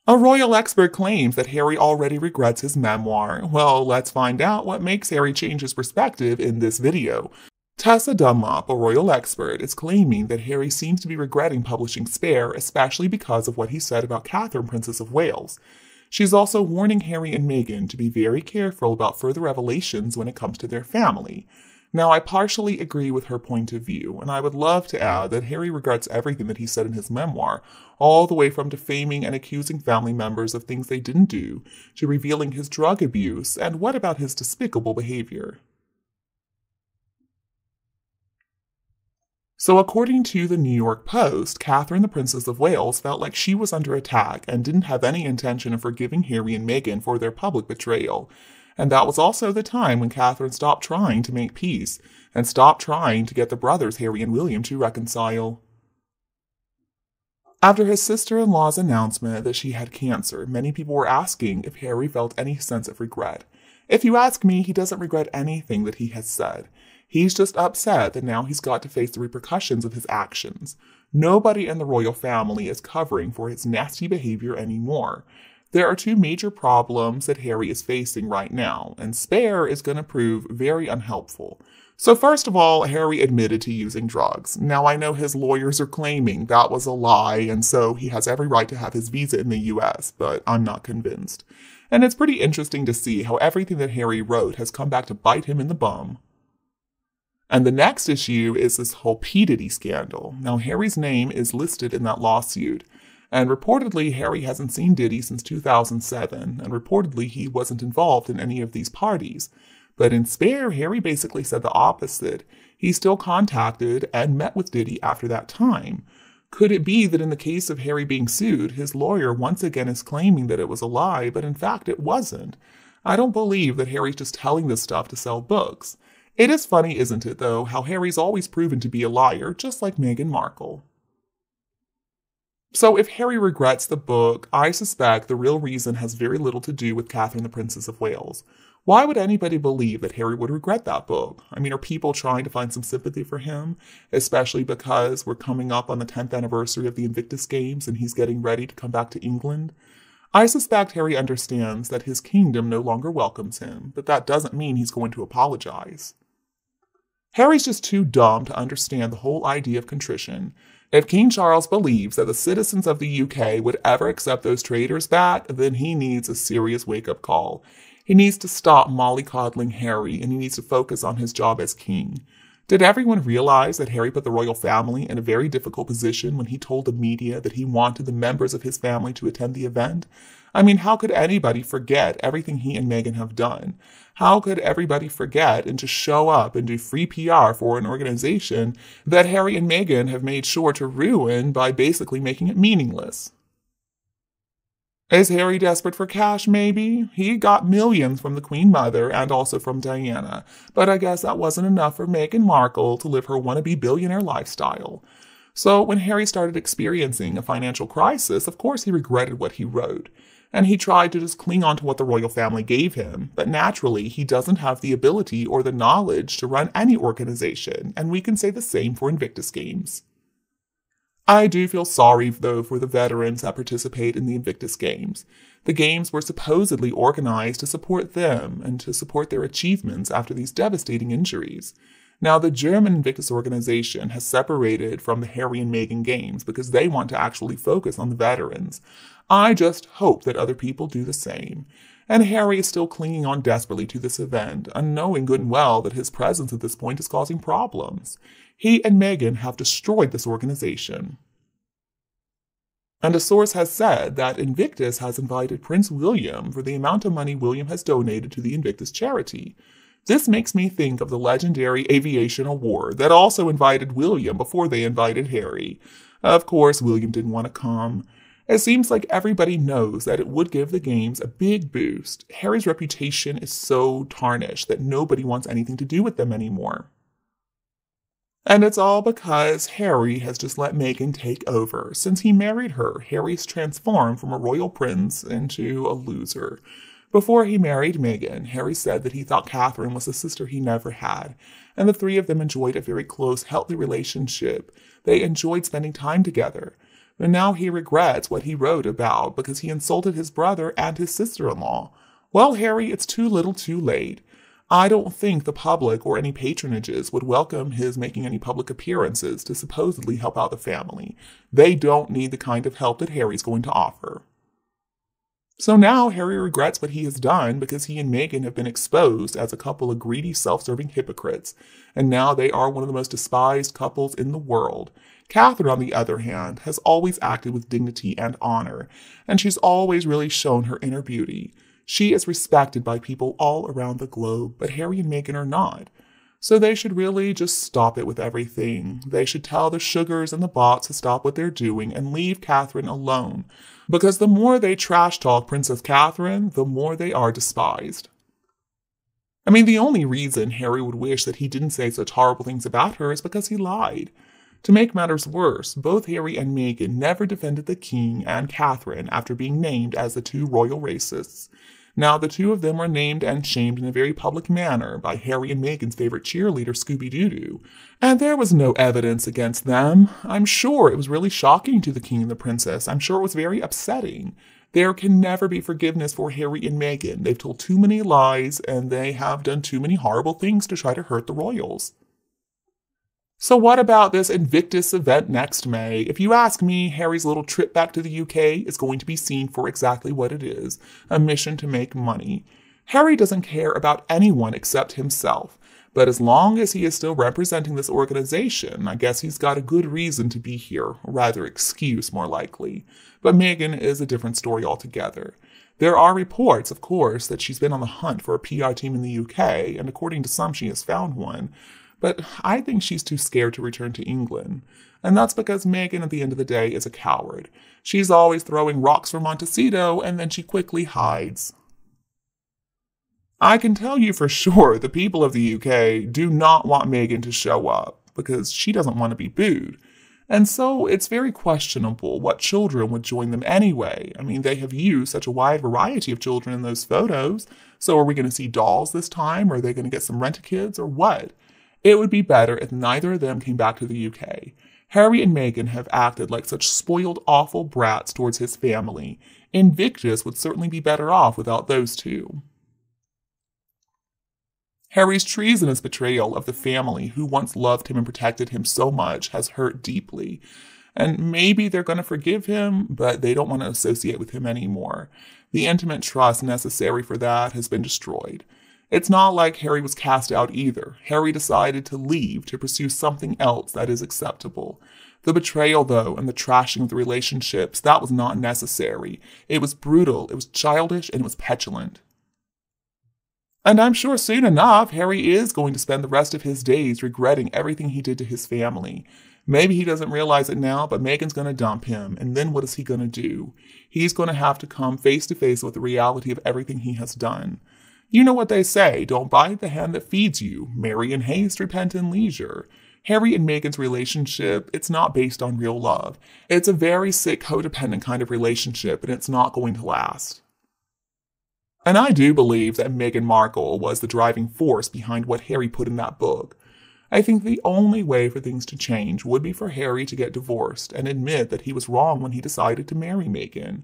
A royal expert claims that Harry already regrets his memoir. Well, let's find out what makes Harry change his perspective in this video. Tessa Dunlop, a royal expert, is claiming that Harry seems to be regretting publishing Spare, especially because of what he said about Catherine, Princess of Wales. She's also warning Harry and Meghan to be very careful about further revelations when it comes to their family. Now, I partially agree with her point of view, and I would love to add that Harry regrets everything that he said in his memoir, all the way from defaming and accusing family members of things they didn't do, to revealing his drug abuse, and what about his despicable behavior? So according to the New York Post, Catherine, the Princess of Wales, felt like she was under attack and didn't have any intention of forgiving Harry and Meghan for their public betrayal. And that was also the time when Catherine stopped trying to make peace and stopped trying to get the brothers Harry and William to reconcile. After his sister-in-law's announcement that she had cancer, many people were asking if Harry felt any sense of regret. If you ask me, he doesn't regret anything that he has said. He's just upset that now he's got to face the repercussions of his actions. Nobody in the royal family is covering for his nasty behavior anymore. There are two major problems that Harry is facing right now, and Spare is going to prove very unhelpful. So first of all, Harry admitted to using drugs. Now I know his lawyers are claiming that was a lie, and so he has every right to have his visa in the US, but I'm not convinced. And it's pretty interesting to see how everything that Harry wrote has come back to bite him in the bum. And the next issue is this whole P. Diddy scandal. Now, Harry's name is listed in that lawsuit. And reportedly, Harry hasn't seen Diddy since 2007. And reportedly, he wasn't involved in any of these parties. But in Spare, Harry basically said the opposite. He still contacted and met with Diddy after that time. Could it be that in the case of Harry being sued, his lawyer once again is claiming that it was a lie, but in fact it wasn't? I don't believe that Harry's just telling this stuff to sell books. It is funny, isn't it, though, how Harry's always proven to be a liar, just like Meghan Markle. So if Harry regrets the book, I suspect the real reason has very little to do with Catherine, the Princess of Wales. Why would anybody believe that Harry would regret that book? I mean, are people trying to find some sympathy for him? Especially because we're coming up on the 10th anniversary of the Invictus Games and he's getting ready to come back to England? I suspect Harry understands that his kingdom no longer welcomes him, but that doesn't mean he's going to apologize. Harry's just too dumb to understand the whole idea of contrition. If King Charles believes that the citizens of the UK would ever accept those traitors back, then he needs a serious wake-up call. He needs to stop mollycoddling Harry, and he needs to focus on his job as king. Did everyone realize that Harry put the royal family in a very difficult position when he told the media that he wanted the members of his family to attend the event? I mean, how could anybody forget everything he and Meghan have done? How could everybody forget and just show up and do free PR for an organization that Harry and Meghan have made sure to ruin by basically making it meaningless? Is Harry desperate for cash, maybe? He got millions from the Queen Mother and also from Diana, but I guess that wasn't enough for Meghan Markle to live her wannabe billionaire lifestyle. So when Harry started experiencing a financial crisis, of course he regretted what he wrote. And he tried to just cling on to what the royal family gave him. But naturally, he doesn't have the ability or the knowledge to run any organization, and we can say the same for Invictus Games. I do feel sorry, though, for the veterans that participate in the Invictus Games. The games were supposedly organized to support them and to support their achievements after these devastating injuries. Now, the German Invictus organization has separated from the Harry and Meghan Games because they want to actually focus on the veterans. I just hope that other people do the same. And Harry is still clinging on desperately to this event, unknowing good and well that his presence at this point is causing problems. He and Meghan have destroyed this organization. And a source has said that Invictus has invited Prince William for the amount of money William has donated to the Invictus charity. This makes me think of the legendary Aviation Award that also invited William before they invited Harry. Of course, William didn't want to come. It seems like everybody knows that it would give the games a big boost. Harry's reputation is so tarnished that nobody wants anything to do with them anymore. And it's all because Harry has just let Meghan take over. Since he married her, Harry's transformed from a royal prince into a loser. Before he married Meghan, Harry said that he thought Catherine was a sister he never had, and the three of them enjoyed a very close, healthy relationship. They enjoyed spending time together. And now he regrets what he wrote about because he insulted his brother and his sister-in-law. Well, Harry, it's too little too late. I don't think the public or any patronages would welcome his making any public appearances to supposedly help out the family. They don't need the kind of help that Harry's going to offer. So now Harry regrets what he has done because he and Meghan have been exposed as a couple of greedy, self-serving hypocrites, and now they are one of the most despised couples in the world. Catherine, on the other hand, has always acted with dignity and honor, and she's always really shown her inner beauty. She is respected by people all around the globe, but Harry and Meghan are not. So they should really just stop it with everything. They should tell the sugars and the bots to stop what they're doing and leave Catherine alone. Because the more they trash talk Princess Catherine, the more they are despised. I mean, the only reason Harry would wish that he didn't say such horrible things about her is because he lied. To make matters worse, both Harry and Meghan never defended the king and Catherine after being named as the two royal racists. Now, the two of them were named and shamed in a very public manner by Harry and Meghan's favorite cheerleader, Scooby-Doo, and there was no evidence against them. I'm sure it was really shocking to the king and the princess. I'm sure it was very upsetting. There can never be forgiveness for Harry and Meghan. They've told too many lies, and they have done too many horrible things to try to hurt the royals. So what about this Invictus event next May? If you ask me, Harry's little trip back to the UK is going to be seen for exactly what it is, a mission to make money. Harry doesn't care about anyone except himself, but as long as he is still representing this organization, I guess he's got a good reason to be here, or rather excuse more likely. But Meghan is a different story altogether. There are reports, of course, that she's been on the hunt for a PR team in the UK, and according to some she has found one. But I think she's too scared to return to England. And that's because Meghan, at the end of the day, is a coward. She's always throwing rocks for Montecito, and then she quickly hides. I can tell you for sure the people of the UK do not want Meghan to show up, because she doesn't want to be booed. And so it's very questionable what children would join them anyway. I mean, they have used such a wide variety of children in those photos. So are we going to see dolls this time? Or are they going to get some rent-a-kids, or what? It would be better if neither of them came back to the UK. Harry and Meghan have acted like such spoiled, awful brats towards his family. Invictus would certainly be better off without those two. Harry's treasonous betrayal of the family who once loved him and protected him so much has hurt deeply. And maybe they're going to forgive him, but they don't want to associate with him anymore. The intimate trust necessary for that has been destroyed. It's not like Harry was cast out either. Harry decided to leave to pursue something else that is acceptable. The betrayal, though, and the trashing of the relationships, that was not necessary. It was brutal, it was childish, and it was petulant. And I'm sure soon enough, Harry is going to spend the rest of his days regretting everything he did to his family. Maybe he doesn't realize it now, but Meghan's going to dump him, and then what is he going to do? He's going to have to come face to face with the reality of everything he has done. You know what they say, don't bite the hand that feeds you. Marry in haste, repent in leisure. Harry and Meghan's relationship, it's not based on real love. It's a very sick, codependent kind of relationship, and it's not going to last. And I do believe that Meghan Markle was the driving force behind what Harry put in that book. I think the only way for things to change would be for Harry to get divorced and admit that he was wrong when he decided to marry Meghan.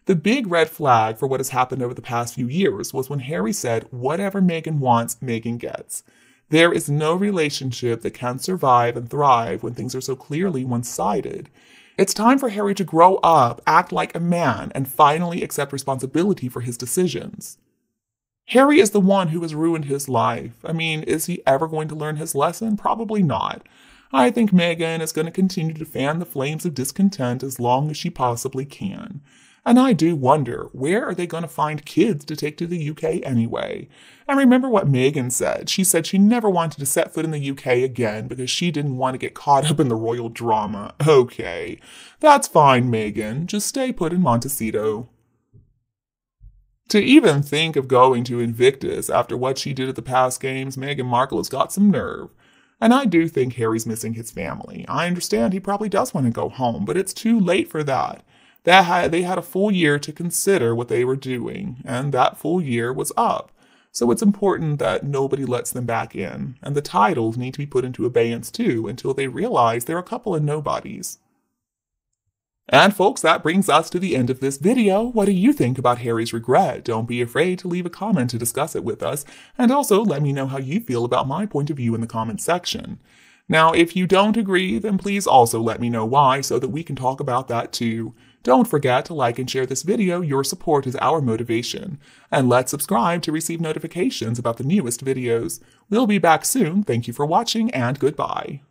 The big red flag for what has happened over the past few years was when Harry said, whatever Meghan wants, Meghan gets. There is no relationship that can survive and thrive when things are so clearly one-sided. It's time for Harry to grow up, act like a man, and finally accept responsibility for his decisions. Harry is the one who has ruined his life. I mean, is he ever going to learn his lesson? Probably not. I think Meghan is going to continue to fan the flames of discontent as long as she possibly can. And I do wonder, where are they going to find kids to take to the UK anyway? And remember what Meghan said. She said she never wanted to set foot in the UK again because she didn't want to get caught up in the royal drama. Okay, that's fine, Meghan. Just stay put in Montecito. To even think of going to Invictus after what she did at the past games, Meghan Markle has got some nerve. And I do think Harry's missing his family. I understand he probably does want to go home, but it's too late for that. They had a full year to consider what they were doing, and that full year was up. So it's important that nobody lets them back in, and the titles need to be put into abeyance too until they realize they're a couple of nobodies. And folks, that brings us to the end of this video. What do you think about Harry's regret? Don't be afraid to leave a comment to discuss it with us, and also let me know how you feel about my point of view in the comment section. Now, if you don't agree, then please also let me know why so that we can talk about that too. Don't forget to like and share this video. Your support is our motivation. And let's subscribe to receive notifications about the newest videos. We'll be back soon. Thank you for watching, and goodbye.